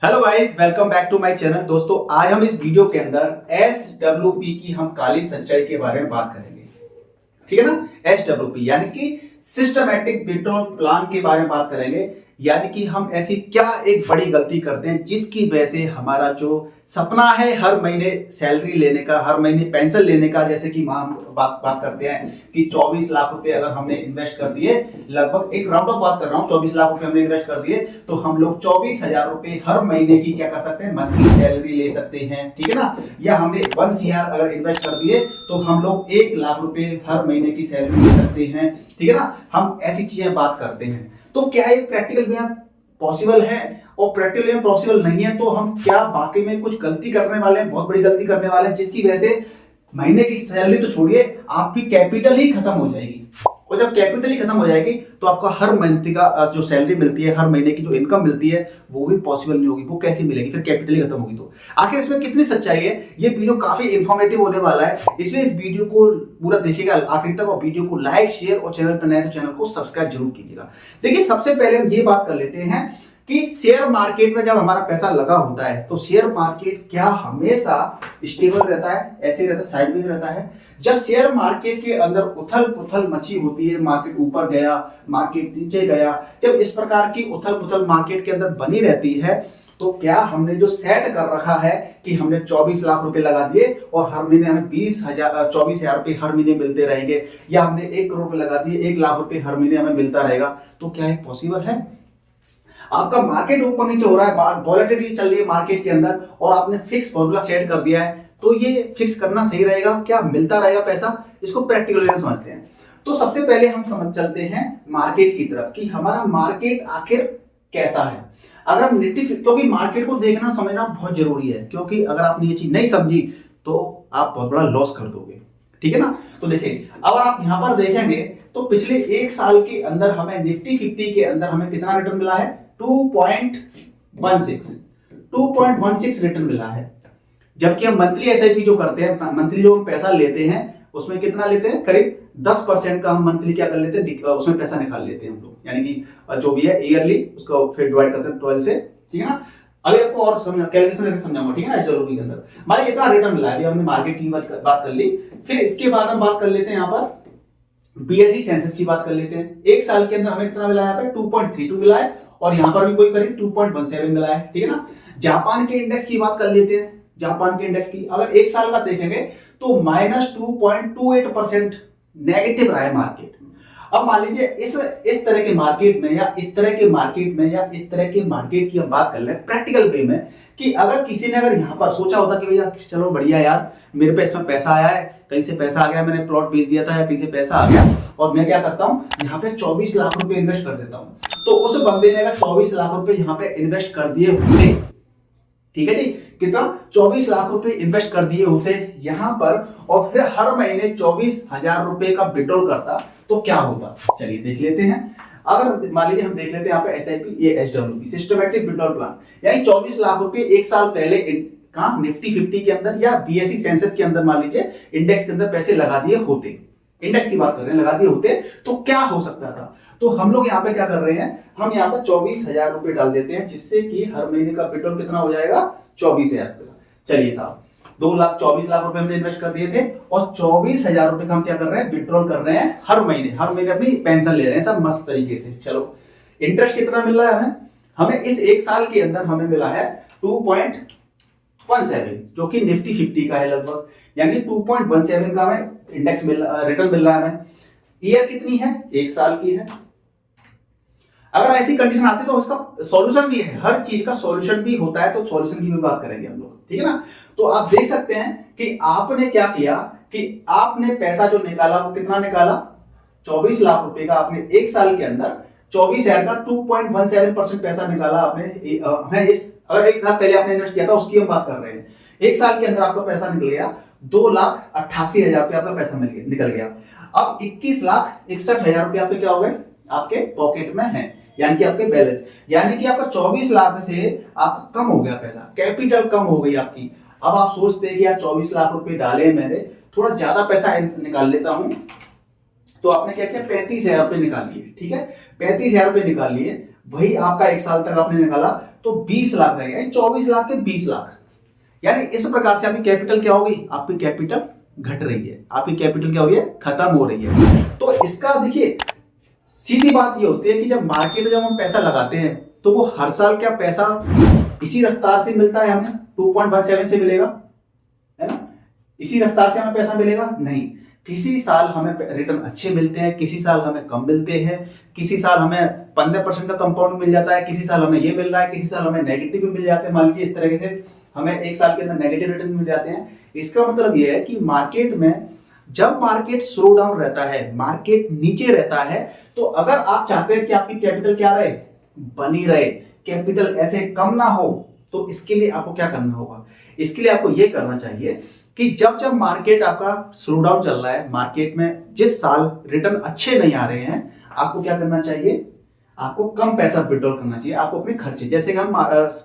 Hello guys, welcome back to my channel. दोस्तों, आज हम इस वीडियो के अंदर एसडब्ल्यूपी की हम काली सच्चाई के बारे में बात करेंगे। ठीक है ना। एसडब्ल्यूपी यानी कि सिस्टमैटिक विड्रॉल प्लान के बारे में बात करेंगे। यानी कि हम ऐसी क्या एक बड़ी गलती करते हैं जिसकी वजह से हमारा जो सपना है हर महीने सैलरी लेने का, हर महीने पेंशन लेने का, जैसे कि हम बात करते हैं कि 24 लाख रुपए अगर हमने इन्वेस्ट कर दिए, लगभग एक राउंड ऑफ बात कर रहा हूँ, 24 लाख रुपए हमने इन्वेस्ट कर दिए तो हम लोग 24,000 रुपए हर महीने की क्या कर सकते हैं, मंथली सैलरी ले सकते हैं। ठीक है ना। या हमने 1 CR अगर इन्वेस्ट कर दिए तो हम लोग 1 लाख रुपए हर महीने की सैलरी ले सकते हैं। ठीक है ना। हम ऐसी चीजें बात करते हैं। तो क्या ये प्रैक्टिकल में पॉसिबल है? और प्रैक्टिकल में पॉसिबल नहीं है तो हम क्या वाकई में कुछ गलती करने वाले हैं, बहुत बड़ी गलती करने वाले हैं, जिसकी वजह से महीने की सैलरी तो छोड़िए, आपकी कैपिटल ही खत्म हो जाएगी। और जब कैपिटल ही खत्म हो जाएगी तो आपका हर मंथ का जो सैलरी मिलती है, हर महीने की जो इनकम मिलती है, वो भी पॉसिबल नहीं होगी। वो कैसे मिलेगी? फिर कैपिटल ही खत्म होगी। तो आखिर इसमें कितनी सच्चाई है? ये वीडियो काफी इंफॉर्मेटिव होने वाला है, इसलिए इस वीडियो को पूरा देखिएगा आखिर तक और वीडियो को लाइक, शेयर और चैनल पर नए तो चैनल को सब्सक्राइब जरूर कीजिएगा। देखिए, सबसे पहले हम ये बात कर लेते हैं कि शेयर मार्केट में जब हमारा पैसा लगा होता है तो शेयर मार्केट क्या हमेशा स्टेबल रहता है? ऐसे रहता है, साइडवेज रहता है। जब शेयर मार्केट के अंदर उथल पुथल मची होती है, मार्केट ऊपर गया, मार्केट नीचे गया, जब इस प्रकार की उथल पुथल मार्केट के अंदर बनी रहती है तो क्या हमने जो सेट कर रखा है कि हमने 24 लाख रुपए लगा दिए और हर महीने हमें 24,000 रुपए हर महीने मिलते रहेंगे, या हमने 1 करोड़ रुपए लगा दिए, 1 लाख रुपए हर महीने हमें मिलता रहेगा, तो क्या ये पॉसिबल है? आपका मार्केट ऊपर नीचे हो रहा है, वॉलेटिलिटी चल रही है मार्केट के अंदर और आपने फिक्स फॉर्मूला सेट कर दिया है, तो ये फिक्स करना सही रहेगा? क्या मिलता रहेगा पैसा? इसको प्रैक्टिकल वे में समझते हैं। तो सबसे पहले हम समझ चलते हैं मार्केट की तरफ कि हमारा मार्केट आखिर कैसा है। अगर हम निफ्टी, क्योंकि मार्केट को देखना समझना बहुत जरूरी है, क्योंकि अगर आपने ये चीज नहीं समझी तो आप बहुत बड़ा लॉस कर दोगे। ठीक है ना। तो देखिए, अब आप यहां पर देखेंगे तो पिछले 1 साल के अंदर हमें निफ्टी 50 के अंदर हमें कितना रिटर्न मिला है? 2.16 रिटर्न मिला है। जबकि हम मंथली एसआईपी जो करते हैं, मंथली जो हम पैसा लेते हैं उसमें कितना लेते हैं? करीब 10% का हम मंथली क्या कर लेते हैं, उसमें पैसा निकाल लेते हैं हम लोग। यानी कि जो भी है ईयरली उसको फिर डिवाइड करते हैं 12 से। ठीक है ना। अभी आपको और कैलकुलेशन करके समझाऊंगा। ठीक है ना। चलो के अंदर हमारे इतना रिटर्न मिला है। अभी हमने मार्केट की बात कर ली। फिर इसके बाद हम बात कर लेते हैं यहाँ पर बीएसई सेंसेस की बात कर लेते हैं। 1 साल के अंदर हमें कितना मिला है? यहाँ पे 2.32 मिला है और यहाँ पर भी कोई करीब 2.17 मिला है। ठीक है ना। जापान के इंडेक्स की बात कर लेते हैं। जापान के इंडेक्स की अगर 1 साल का देखेंगे तो -2.28% नेगेटिव रहा है मार्केट। अब मान लीजिए इस तरह के मार्केट में या इस तरह के मार्केट में या इस तरह के मार्केट की हम बात कर ले प्रैक्टिकल वे में, कि अगर किसी ने अगर यहाँ पर सोचा होता कि भैया चलो बढ़िया यार, मेरे पे इसमें पैसा आया है, कहीं से पैसा आ गया, मैंने प्लॉट बेच दिया था या कहीं से पैसा आ गया और मैं क्या करता हूँ, यहाँ पे 24 लाख रुपए इन्वेस्ट कर देता हूँ, तो उस बंदे ने अगर 24 लाख रुपए यहाँ पे इन्वेस्ट कर दिए होते, ठीक है जी, कितना? 24 लाख रुपए इन्वेस्ट कर दिए होते यहां पर और फिर हर महीने 24,000 रुपए का विड्रॉल करता तो क्या होता? चलिए देख लेते हैं। अगर मान लीजिए हम देख लेते हैं यहाँ पे एसआईपी, ये एसडब्ल्यूपी सिस्टमैटिक विड्रॉल प्लान, यानी 24 लाख रुपए 1 साल पहले कहां निफ्टी 50 के अंदर या बीएसई सेंसेस के अंदर मान लीजिए इंडेक्स के अंदर पैसे लगा दिए होते, इंडेक्स की बात कर रहे हैं, लगा दिए होते तो क्या हो सकता था? तो हम लोग यहाँ पे क्या कर रहे हैं, हम यहाँ पर 24,000 रुपए डाल देते हैं, जिससे कि हर महीने का विड्रॉल कितना हो जाएगा? 24,000 रुपए। चलिए साहब, 24 लाख रुपए हमने इन्वेस्ट कर दिए थे और 24,000 रुपए का हम क्या कर रहे हैं? विड्रॉल कर रहे हैं हर महीने अपनी पेंशन ले रहे हैं सब मस्त तरीके से। चलो, इंटरेस्ट कितना मिल रहा है हमें? हमें इस 1 साल के अंदर हमें मिला है 2.17, जो कि निफ्टी 50 का है लगभग, यानी 2.17 का हमें इंडेक्स रिटर्न मिल रहा है हमें। ईयर कितनी है? 1 साल की है। अगर ऐसी कंडीशन आती है तो उसका सॉल्यूशन भी है, हर चीज का सॉल्यूशन भी होता है, तो सॉल्यूशन की भी बात करेंगे हम लोग। ठीक है ना। तो आप देख सकते हैं कि आपने क्या किया कि आपने पैसा जो निकाला वो कितना निकाला? 24 लाख रुपए का आपने 1 साल के अंदर 24,000 का 2.17% पैसा निकाला आपने। अगर 1 साल पहले आपने इन्वेस्ट किया था उसकी हम बात कर रहे हैं। 1 साल के अंदर आपका पैसा निकल गया 2,88,000 रुपए आपका पैसा निकल गया। अब 21,61,000 रुपए आपके क्या हो गए? आपके पॉकेट में है, यानी कि आपके बैलेंस, यानी कि आपका 24 लाख से आपका कम हो गया पैसा, कैपिटल कम हो गई आपकी। अब आप सोचते हैं कि यार 24 लाख रुपए डाले मैंने, थोड़ा ज्यादा पैसा निकाल लेता हूं, तो आपने क्या किया? 35,000 रुपए निकाल लिए। ठीक है, 35,000 रुपए निकाल लिए, वही आपका 1 साल तक आपने निकाला तो 20 लाख रहेगा, यानी 24 लाख के 20 लाख। यानी इस प्रकार से आपकी कैपिटल क्या होगी, आपकी कैपिटल घट रही है, आपकी कैपिटल क्या हो रही है, खत्म हो रही है। तो इसका देखिए सीधी बात ये होती है कि जब मार्केट में जब हम पैसा लगाते हैं तो वो हर साल क्या पैसा इसी रफ्तार से मिलता है, हमें 2.17 से मिलेगा, है ना, इसी रफ्तार से हमें पैसा मिलेगा नहीं। किसी साल हमें रिटर्न अच्छे मिलते हैं, किसी साल हमें कम मिलते हैं, किसी साल हमें 15% का कंपाउंड मिल जाता है, किसी साल हमें ये मिल रहा है, किसी साल हमें नेगेटिव भी मिल जाते हैं। मान लीजिए इस तरीके से हमें एक साल के अंदर नेगेटिव रिटर्न मिल जाते हैं। इसका मतलब ये है कि मार्केट में जब मार्केट स्लो डाउन रहता है, मार्केट नीचे रहता है, तो अगर आप चाहते हैं कि आपकी कैपिटल क्या रहे, बनी रहे, कैपिटल ऐसे कम ना हो, तो इसके लिए आपको क्या करना होगा, इसके लिए आपको यह करना चाहिए कि जब जब मार्केट आपका स्लो डाउन चल रहा है, मार्केट में जिस साल रिटर्न अच्छे नहीं आ रहे हैं, आपको क्या करना चाहिए, आपको कम पैसा विड्रॉल करना चाहिए। आपको अपने खर्चे, जैसे कि हम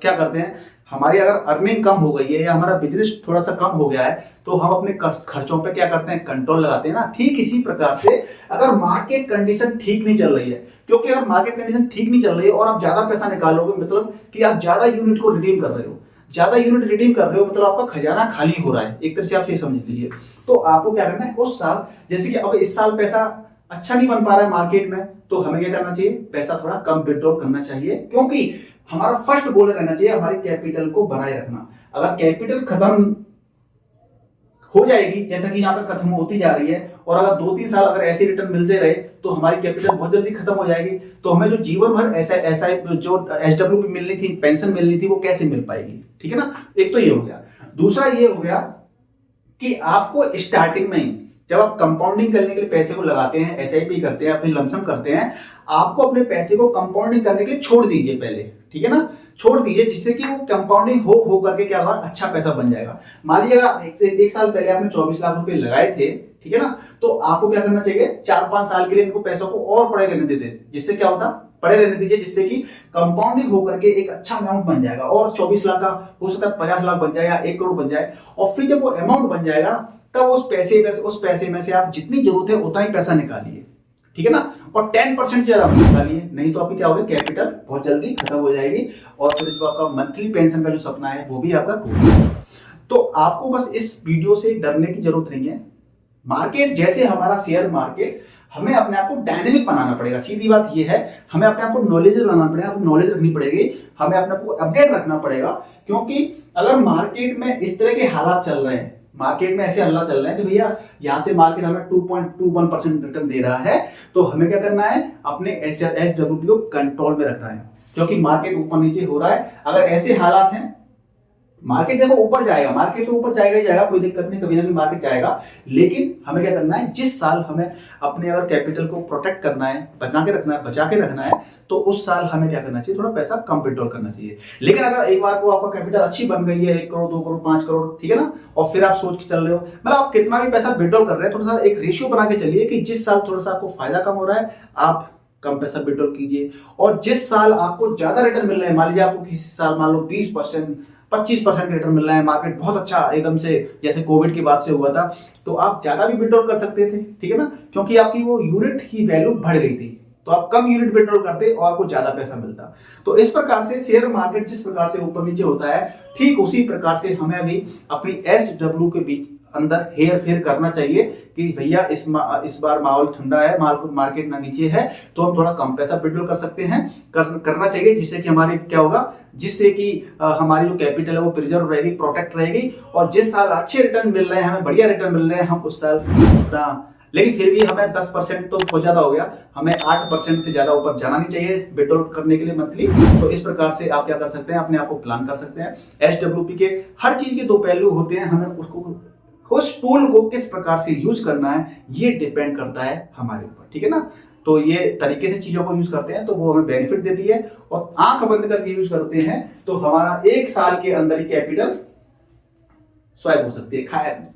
क्या करते हैं, हमारी अगर अर्निंग कम हो गई है या हमारा बिजनेस थोड़ा सा कम हो गया है, तो हम अपने खर्चों पे क्या करते हैं, कंट्रोल लगाते हैं ना। ठीक इसी प्रकार से अगर मार्केट कंडीशन ठीक नहीं चल रही है, क्योंकि अगर मार्केट कंडीशन ठीक नहीं चल रही है और आप ज्यादा पैसा निकालोगे, मतलब कि आप ज्यादा यूनिट को रिडीम कर रहे हो, ज्यादा यूनिट रिडीम कर रहे हो, मतलब आपका खजाना खाली हो रहा है, एक तरह से आप ये समझ लीजिए। तो आपको क्या करना है, उस साल, जैसे कि अब इस साल पैसा अच्छा नहीं बन पा रहा है मार्केट में, तो हमें क्या करना चाहिए, पैसा थोड़ा कम विड्रॉ करना चाहिए, क्योंकि हमारा फर्स्ट गोल रहना चाहिए हमारी कैपिटल को बनाए रखना। अगर कैपिटल खत्म हो जाएगी, जैसा कि यहाँ पे खत्म होती जा रही है, और अगर 2-3 साल अगर ऐसे रिटर्न मिलते रहे, तो हमारी कैपिटल बहुत जल्दी खत्म हो जाएगी। तो हमें जो जीवन भर ऐसा जो एसडब्ल्यूपी मिलनी थी, पेंशन मिलनी थी, वो कैसे मिल पाएगी, ठीक है ना। एक तो ये हो गया। दूसरा ये हो गया कि आपको स्टार्टिंग में ही जब आप कंपाउंडिंग करने के लिए पैसे को लगाते हैं, एसआईपी करते हैं, अपनी लमसम करते हैं, आपको अपने पैसे को कंपाउंडिंग करने के लिए छोड़ दीजिए पहले, ठीक है ना, छोड़ दीजिए, जिससे कि वो कंपाउंडिंग हो करके क्या होगा, अच्छा पैसा बन जाएगा। मान लीजिए आप एक साल पहले आपने 24 लाख रुपए लगाए थे, ठीक है ना, तो आपको क्या करना चाहिए, 4-5 साल के लिए इनको पैसों को और पड़े रहने देते, जिससे क्या होता, पड़े रहने दीजिए, जिससे कि कंपाउंडिंग होकर के एक अच्छा अमाउंट बन जाएगा, और 24 लाख का हो सकता है 50 लाख बन जाए या 1 करोड़ बन जाए। और फिर जब वो अमाउंट बन जाएगा, तब उस पैसे में से आप जितनी जरूरत है उतना ही पैसा निकालिए, ठीक है ना, और 10% ज्यादा निकालिए, नहीं तो आपकी क्या होगी, कैपिटल बहुत जल्दी खत्म हो जाएगी, और फिर जो आपका मंथली पेंशन का जो सपना है वो भी आपका टूट जाएगा। तो आपको बस इस वीडियो से डरने की जरूरत नहीं है। मार्केट जैसे हमारा शेयर मार्केट, हमें अपने आप को डायनेमिक बनाना पड़ेगा। सीधी बात यह है, हमें अपने आप को नॉलेज बनाना पड़ेगा, नॉलेज रखनी पड़ेगी, हमें अपने आप को अपडेट रखना पड़ेगा। क्योंकि अगर मार्केट में इस तरह के हालात चल रहे हैं, मार्केट में ऐसे हल्ला चल रहा है कि भैया यहाँ से मार्केट हमें 2.21% रिटर्न दे रहा है, तो हमें क्या करना है, अपने एसडब्ल्यूपी को कंट्रोल में रखना है, क्योंकि मार्केट ऊपर नीचे हो रहा है। अगर ऐसे हालात हैं, मार्केट देखो ऊपर जाएगा, मार्केट तो ऊपर जाएगा ही जाएगा, कोई दिक्कत नहीं, कभी ना कभी मार्केट जाएगा, लेकिन हमें क्या करना है, जिस साल हमें अपने अगर कैपिटल को प्रोटेक्ट करना है, बना के रखना है, बचा के रखना है, तो उस साल हमें क्या करना चाहिए, थोड़ा पैसा कम विड्रॉल करना चाहिए। लेकिन अगर एक बार को आपका कैपिटल अच्छी बन गई है, 1 करोड़ 2 करोड़ 5 करोड़, ठीक है ना, और फिर आप सोच के चल रहे हो, मतलब आप कितना भी पैसा विड्रॉल कर रहे हैं, थोड़ा सा एक रेशियो बना के चलिए कि जिस साल थोड़ा सा आपको फायदा कम हो रहा है, आप कम पैसा विड्रॉल कीजिए, और जिस साल आपको ज्यादा रिटर्न मिल रहा है, मान लीजिए आपको किसी साल मान लो 20% 25% रिटर्न मिल रहा है, मार्केट बहुत अच्छा एकदम से, जैसे कोविड के बाद से हुआ था, तो आप ज्यादा भी विड्रॉल कर सकते थे, ठीक है ना, क्योंकि आपकी वो यूनिट की वैल्यू बढ़ गई थी, तो आप कम यूनिट विड्रॉल करते और आपको ज्यादा पैसा मिलता। तो इस प्रकार से शेयर मार्केट जिस प्रकार से ऊपर नीचे होता है, ठीक उसी प्रकार से हमें अभी अपनी एसडब्ल्यू के बीच अंदर हेर फेर करना चाहिए कि भैया इस बार माहौल ठंडा है, मार्केट ना नीचे है, तो हम थोड़ा कम पैसा विड्रॉल कर सकते हैं, करना चाहिए, जिससे कि हमारी क्या होगा, जिससे कि हमारी जो कैपिटल है वो प्रिजर्व रहेगी, प्रोटेक्ट रहेगी, और जिस साल अच्छे रिटर्न मिल रहे हैं, हमें बढ़िया रिटर्न मिल रहे हैं, हम उस साल लेकिन फिर भी हमें 10% तो बहुत ज्यादा हो गया, हमें 8% से ज्यादा ऊपर जाना नहीं चाहिए विड्रॉल करने के लिए मंथली। तो इस प्रकार से आप क्या कर सकते हैं, अपने आप को प्लान कर सकते हैं। एसडब्ल्यूपी के हर चीज के 2 पहलू होते हैं, हमें उसको उस टूल को किस प्रकार से यूज करना है ये डिपेंड करता है हमारे ऊपर, ठीक है ना। तो ये तरीके से चीजों को यूज करते हैं तो वो हमें बेनिफिट देती है, और आंख बंद करके यूज करते हैं तो हमारा 1 साल के अंदर ही कैपिटल स्वाइप हो सकती है,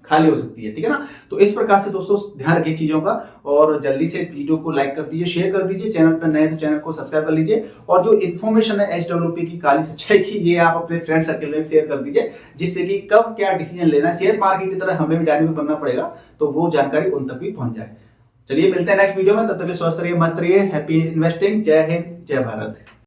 खाली हो सकती है, ठीक है ना। तो इस प्रकार से दोस्तों ध्यान रखिए चीजों का, और जल्दी से इस वीडियो को लाइक कर दीजिए, शेयर कर दीजिए, चैनल पर नए तो चैनल को सब्सक्राइब कर लीजिए, और जो इन्फॉर्मेशन है एसडब्ल्यूपी की काली सच्चाई की, ये आप अपने फ्रेंड सर्कल में शेयर कर दीजिए, जिससे कि कब क्या डिसीजन लेना है, शेयर मार्केट की तरह हमें भी डायनेमिक बनना पड़ेगा, तो वो जानकारी उन तक भी पहुंच जाए। चलिए मिलते हैं नेक्स्ट वीडियो में, तब तक स्वस्थ रहिए, मस्त रहिए, हैप्पी इन्वेस्टिंग, जय हिंद, जय भारत।